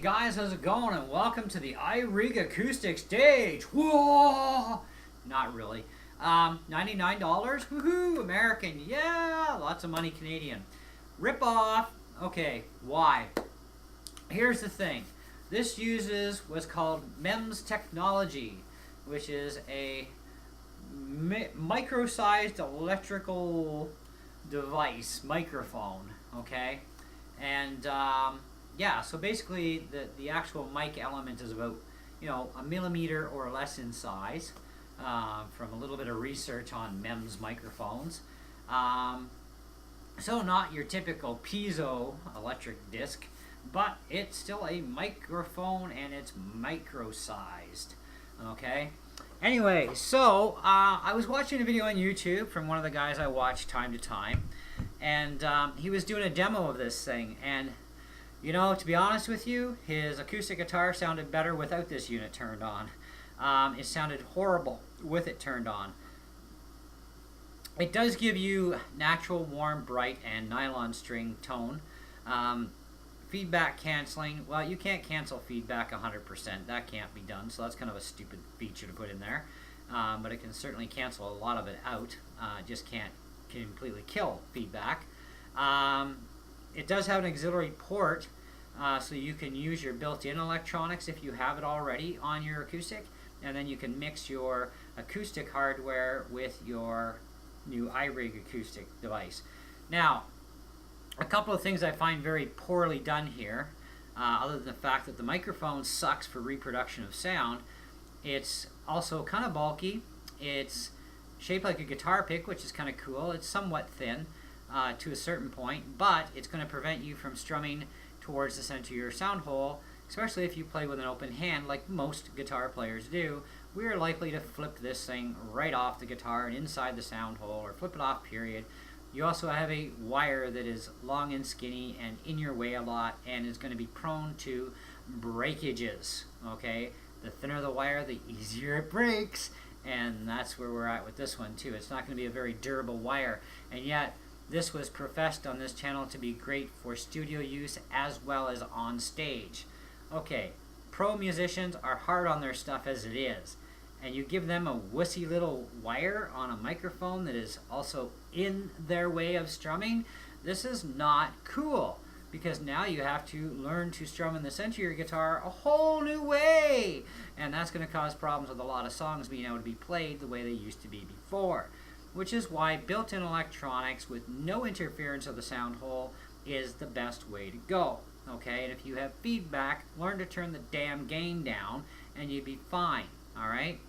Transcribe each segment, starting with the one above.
guys, how's it going? And welcome to the Irig Acoustic stage. Whoa! Not really. $99? Woohoo! American. Yeah! Lots of money Canadian. Rip off. Okay, why? Here's the thing. This uses what's called MEMS technology, which is a micro-sized electrical device, microphone, okay? And yeah, so basically the actual mic element is about, a millimeter or less in size, from a little bit of research on MEMS microphones. So not your typical piezo electric disc, but it's still a microphone and it's micro-sized, okay? Anyway, so I was watching a video on YouTube from one of the guys I watch time to time, and he was doing a demo of this thing, and to be honest with you, his acoustic guitar sounded better without this unit turned on. It sounded horrible with it turned on. It does give you natural, warm, bright, and nylon string tone. Feedback canceling, well, you can't cancel feedback 100%. That can't be done, so that's kind of a stupid feature to put in there. But it can certainly cancel a lot of it out. Just can't completely kill feedback. It does have an auxiliary port, so you can use your built-in electronics if you have it already on your acoustic, and then you can mix your acoustic hardware with your new Irig acoustic device. Now, a couple of things I find very poorly done here, other than the fact that the microphone sucks for reproduction of sound. It's also kind of bulky. It's shaped like a guitar pick, which is kind of cool. It's somewhat thin to a certain point, but it's going to prevent you from strumming towards the center of your sound hole, especially if you play with an open hand like most guitar players do. We are likely to flip this thing right off the guitar and inside the sound hole, or flip it off, period. You also have a wire that is long and skinny and in your way a lot and is going to be prone to breakages, okay? The thinner the wire, the easier it breaks, and that's where we're at with this one too. It's not going to be a very durable wire, and yet this was professed on this channel to be great for studio use as well as on stage. Okay, pro musicians are hard on their stuff as it is, and you give them a wussy little wire on a microphone that is also in their way of strumming. This is not cool, because now you have to learn to strum in the center of your guitar a whole new way, and that's going to cause problems with a lot of songs being able to be played the way they used to be before, which is why built-in electronics with no interference of the sound hole is the best way to go. Okay, and if you have feedback, learn to turn the damn gain down and you'd be fine. Alright?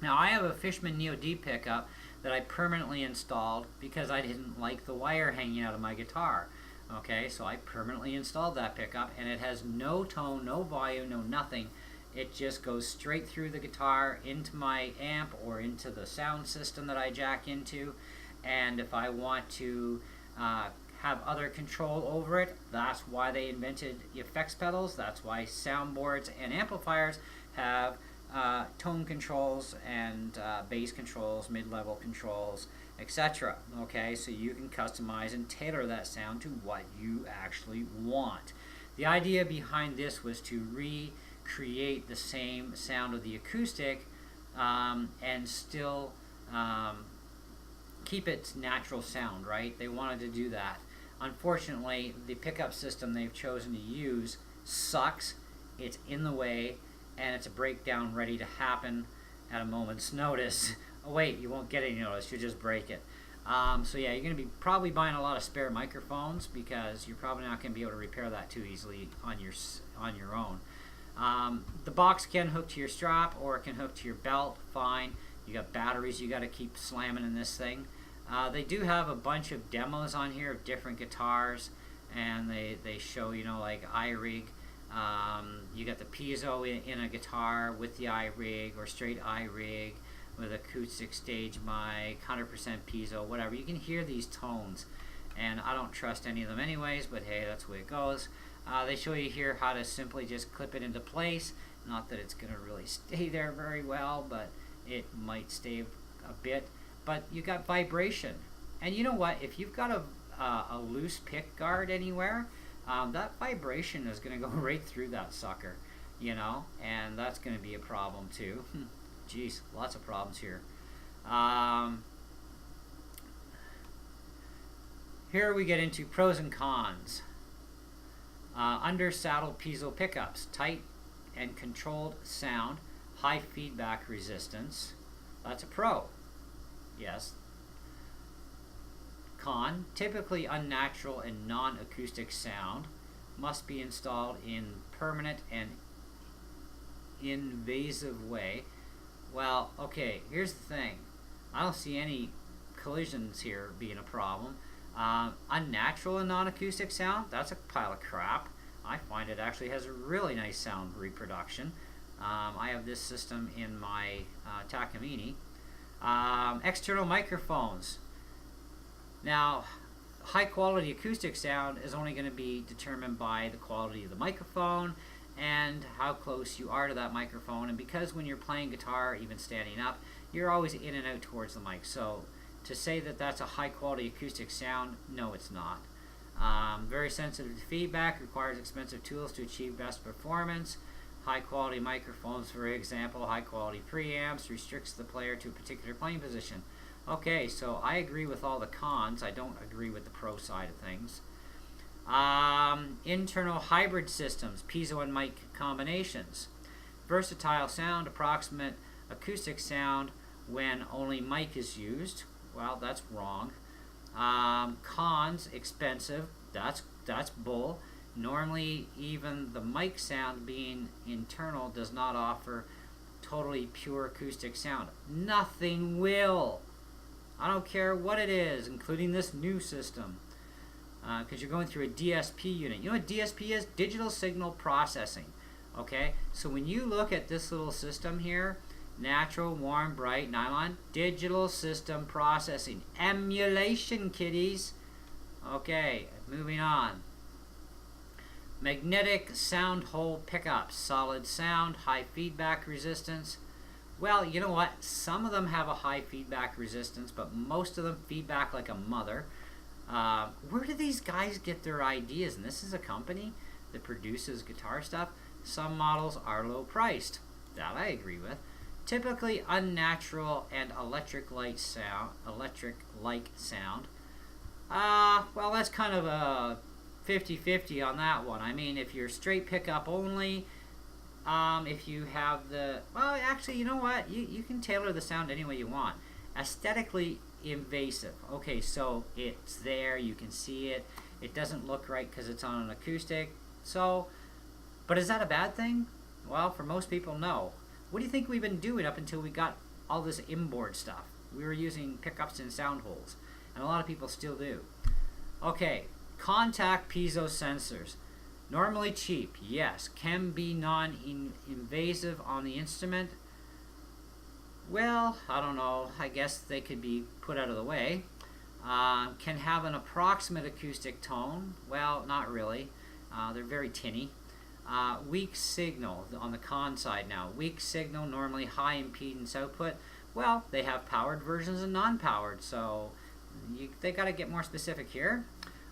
Now I have a Fishman Neo D pickup that I permanently installed because I didn't like the wire hanging out of my guitar. Okay, so I permanently installed that pickup, and it has no tone, no volume, no nothing. It just goes straight through the guitar into my amp or into the sound system that I jack into, and if I want to have other control over it, that's why they invented effects pedals. That's why soundboards and amplifiers have tone controls and bass controls, mid-level controls, etc. Okay, so you can customize and tailor that sound to what you actually want. The idea behind this was to recreate the same sound of the acoustic and still keep its natural sound, right? They wanted to do that. Unfortunately, the pickup system they've chosen to use sucks. It's in the way, and it's a breakdown ready to happen at a moment's notice. Oh wait, you won't get any notice, you'll just break it. So yeah, you're going to be probably buying a lot of spare microphones because you're probably not going to be able to repair that too easily on your own. The box can hook to your strap or it can hook to your belt, fine. You got batteries you got to keep slamming in this thing. They do have a bunch of demos on here of different guitars, and they show, like Irig. You got the piezo in a guitar with the Irig, or straight Irig with acoustic stage mic, 100% piezo, whatever. You can hear these tones, and I don't trust any of them anyways, but hey, that's the way it goes. They show you here how to simply just clip it into place. Not that it's going to really stay there very well, but it might stay a bit. But you got vibration, and you know what? If you've got a loose pick guard anywhere, that vibration is going to go right through that sucker, you know, and that's going to be a problem too. Jeez, lots of problems here. Here we get into pros and cons. Under saddle piezo pickups, tight and controlled sound, high feedback resistance. That's a pro. Yes. Con, typically unnatural and non-acoustic sound, must be installed in permanent and invasive way. Well, okay, here's the thing. I don't see any collisions here being a problem. Unnatural and non-acoustic sound, that's a pile of crap. I find it actually has a really nice sound reproduction. I have this system in my Takamine. External microphones. Now, high quality acoustic sound is only going to be determined by the quality of the microphone and how close you are to that microphone. And because when you're playing guitar, even standing up, you're always in and out towards the mic. So to say that that's a high quality acoustic sound, no, it's not. Very sensitive to feedback, requires expensive tools to achieve best performance. High quality microphones, for example, high quality preamps, restricts the player to a particular playing position. Okay, so I agree with all the cons. I don't agree with the pro side of things. Internal hybrid systems, piezo and mic combinations. Versatile sound, approximate acoustic sound when only mic is used. Well, that's wrong. Cons, expensive. That's bull. Normally, even the mic sound being internal does not offer totally pure acoustic sound. Nothing will. I don't care what it is, including this new system, because you're going through a DSP unit. You know what DSP is? Digital signal processing. Okay, so when you look at this little system here, natural, warm, bright, nylon, digital system processing. Emulation, kiddies. Okay, moving on. Magnetic sound hole pickups, solid sound, high feedback resistance. Well, you know what? Some of them have a high feedback resistance, but most of them feedback like a mother. Where do these guys get their ideas? And this is a company that produces guitar stuff. Some models are low priced. That I agree with. Typically unnatural and electric-like sound. Well, that's kind of a 50-50 on that one. I mean, if you're straight pickup only, if you have the, well, actually, you know what? You can tailor the sound any way you want. Aesthetically invasive. Okay, so it's there. You can see it. It doesn't look right because it's on an acoustic. So, but is that a bad thing? Well, for most people, no. What do you think we've been doing up until we got all this inboard stuff? We were using pickups and sound holes, and a lot of people still do. Okay, contact piezo sensors. Normally cheap, yes. Can be non-invasive on the instrument. Well, I don't know. I guess they could be put out of the way. Can have an approximate acoustic tone. Well, not really. They're very tinny. Weak signal on the con side now. Weak signal, normally high impedance output. Well, they have powered versions and non-powered, so they got to get more specific here.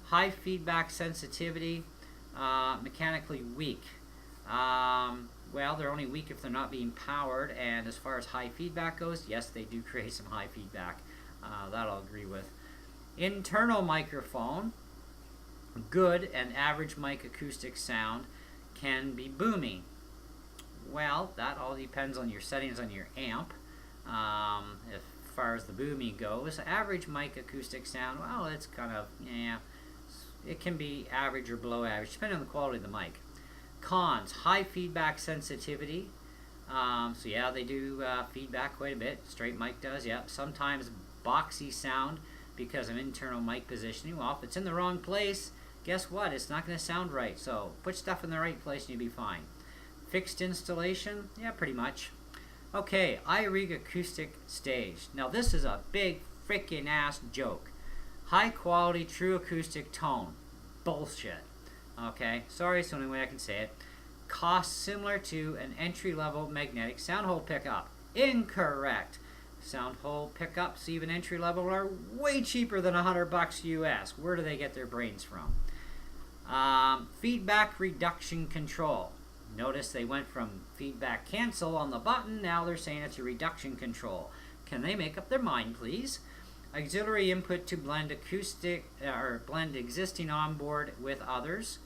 High feedback sensitivity, mechanically weak. Well, they're only weak if they're not being powered, and as far as high feedback goes, yes, they do create some high feedback. That I'll agree with. Internal microphone, good and average mic acoustic sound, can be booming. Well, that all depends on your settings on your amp. As far as the booming goes, average mic acoustic sound, well, it's kind of, yeah, it can be average or below average, depending on the quality of the mic. Cons, high feedback sensitivity. So yeah, they do feedback quite a bit. Straight mic does, yeah. Sometimes boxy sound because of internal mic positioning. Well, if it's in the wrong place, guess what? It's not going to sound right. So put stuff in the right place and you'll be fine. Fixed installation, yeah, pretty much. Okay, Irig Acoustic stage. Now this is a big freaking ass joke. High quality true acoustic tone. Bullshit. Okay, sorry, it's the only way I can say it. Cost similar to an entry-level magnetic sound hole pickup. Incorrect. Sound hole pickups, even entry-level, are way cheaper than $100 US. Where do they get their brains from? Feedback reduction control. Notice they went from feedback cancel on the button, now they're saying it's a reduction control. Can they make up their mind, please? Auxiliary input to blend acoustic or blend existing onboard with others.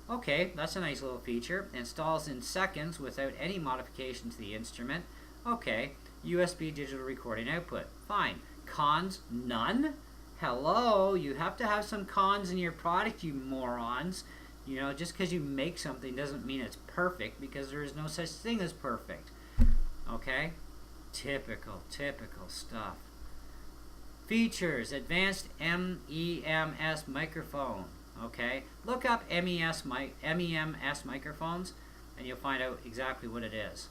Okay, that's a nice little feature. Installs in seconds without any modification to the instrument. Okay, USB digital recording output. Fine. Cons, none. Hello, you have to have some cons in your product, you morons. You know, just because you make something doesn't mean it's perfect, because there is no such thing as perfect. Okay? Typical stuff. Features, advanced MEMS microphone. Okay? Look up MEMS microphones and you'll find out exactly what it is.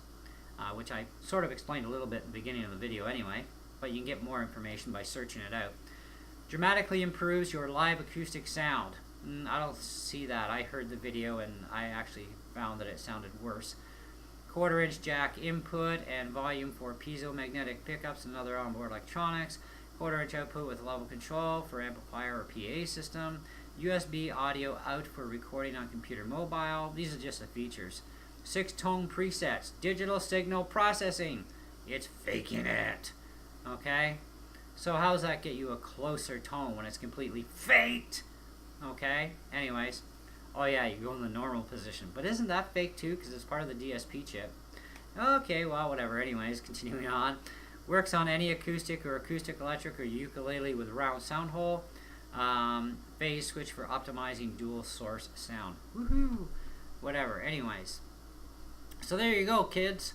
Which I sort of explained a little bit in the beginning of the video anyway, but you can get more information by searching it out. Dramatically improves your live acoustic sound. I don't see that. I heard the video and I actually found that it sounded worse. 1/4 inch jack input and volume for piezo magnetic pickups and other onboard electronics. 1/4 inch output with level control for amplifier or PA system. USB audio out for recording on computer mobile. These are just the features. 6 tone presets. Digital signal processing. It's faking it. Okay? So how does that get you a closer tone when it's completely faked? Okay, anyways. Oh yeah, you go in the normal position. But isn't that fake too, because it's part of the DSP chip? Okay, well, whatever. Anyways, continuing on. Works on any acoustic or acoustic electric or ukulele with round sound hole. Phase switch for optimizing dual source sound. Woohoo! Whatever, anyways. So there you go, kids.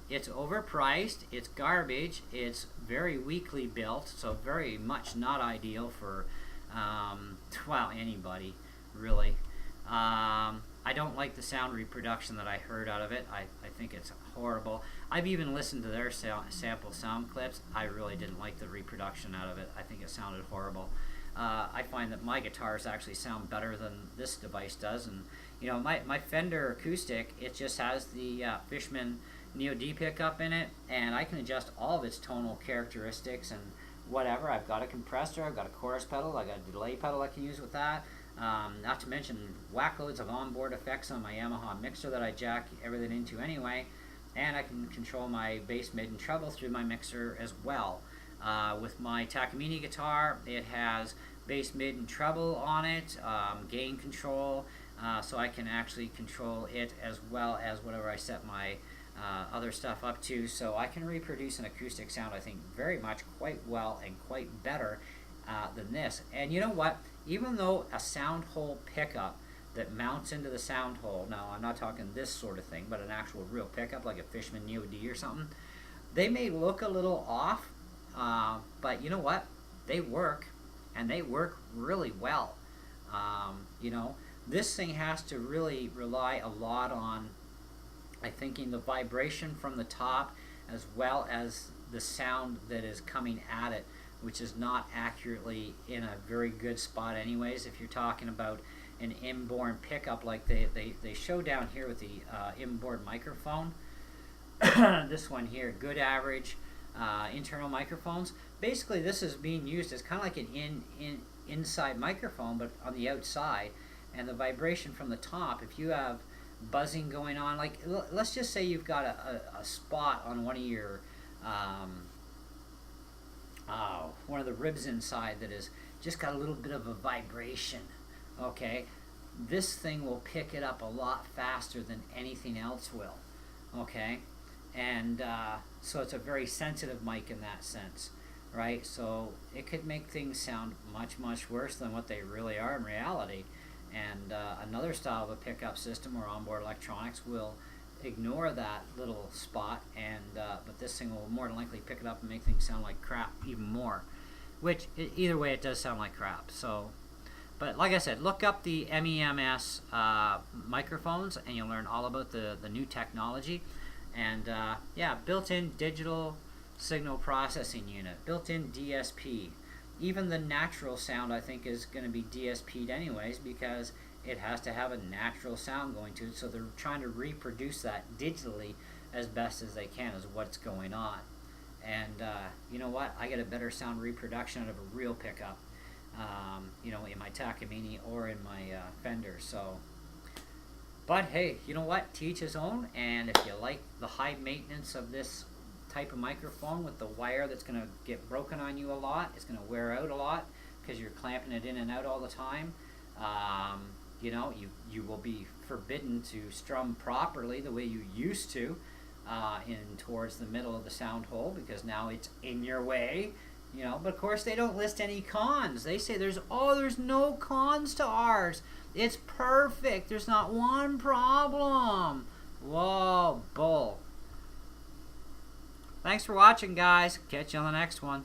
It's overpriced, it's garbage, it's very weakly built, so very much not ideal for well, anybody really. I don't like the sound reproduction that I heard out of it. I think it's horrible. I've even listened to their sample sound clips. I really didn't like the reproduction out of it. I think it sounded horrible. I find that my guitars actually sound better than this device does, and you know, my Fender acoustic, it just has the Fishman Neo D pickup in it, and I can adjust all of its tonal characteristics and whatever. I've got a compressor, I've got a chorus pedal, I've got a delay pedal I can use with that. Not to mention whack loads of onboard effects on my Yamaha mixer that I jack everything into anyway, and I can control my bass, mid, and treble through my mixer as well. With my Takamine guitar, it has bass, mid, and treble on it, gain control, so I can actually control it as well as whatever I set my other stuff up to, so I can reproduce an acoustic sound, I think, very much quite well and quite better than this. And you know what? Even though a sound hole pickup that mounts into the sound hole, now I'm not talking this sort of thing, but an actual real pickup like a Fishman Neo D or something, they may look a little off, but you know what? They work, and they work really well. You know, this thing has to really rely a lot on, I think, the vibration from the top as well as the sound that is coming at it, which is not accurately in a very good spot anyways. If you're talking about an inboard pickup like they show down here with the inboard microphone, this one here, good average internal microphones. Basically this is being used as kind of like an inside microphone, but on the outside, and the vibration from the top, if you have buzzing going on, like let's just say you've got a spot on one of your one of the ribs inside that is just got a little bit of a vibration, okay, this thing will pick it up a lot faster than anything else will, okay, and so it's a very sensitive mic in that sense, right? So it could make things sound much worse than what they really are in reality. And another style of a pickup system or onboard electronics will ignore that little spot, and but this thing will more than likely pick it up and make things sound like crap even more, which either way it does sound like crap. So, but like I said, look up the MEMS microphones and you'll learn all about the new technology. And yeah, built-in digital signal processing unit, built-in DSP. Even the natural sound, I think, is going to be DSP'd anyways, because it has to have a natural sound going to it, so they're trying to reproduce that digitally as best as they can is what's going on. And you know what? I get a better sound reproduction out of a real pickup. you know, in my Takamine or in my Fender. So, but hey, you know what? To each his own. And if you like the high maintenance of this type of microphone with the wire that's going to get broken on you a lot, it's going to wear out a lot because you're clamping it in and out all the time. You know, you will be forbidden to strum properly the way you used to in towards the middle of the sound hole, because now it's in your way. You know, but of course they don't list any cons. They say there's no cons to ours. It's perfect. There's not one problem. Whoa, bull. Thanks for watching, guys. Catch you on the next one.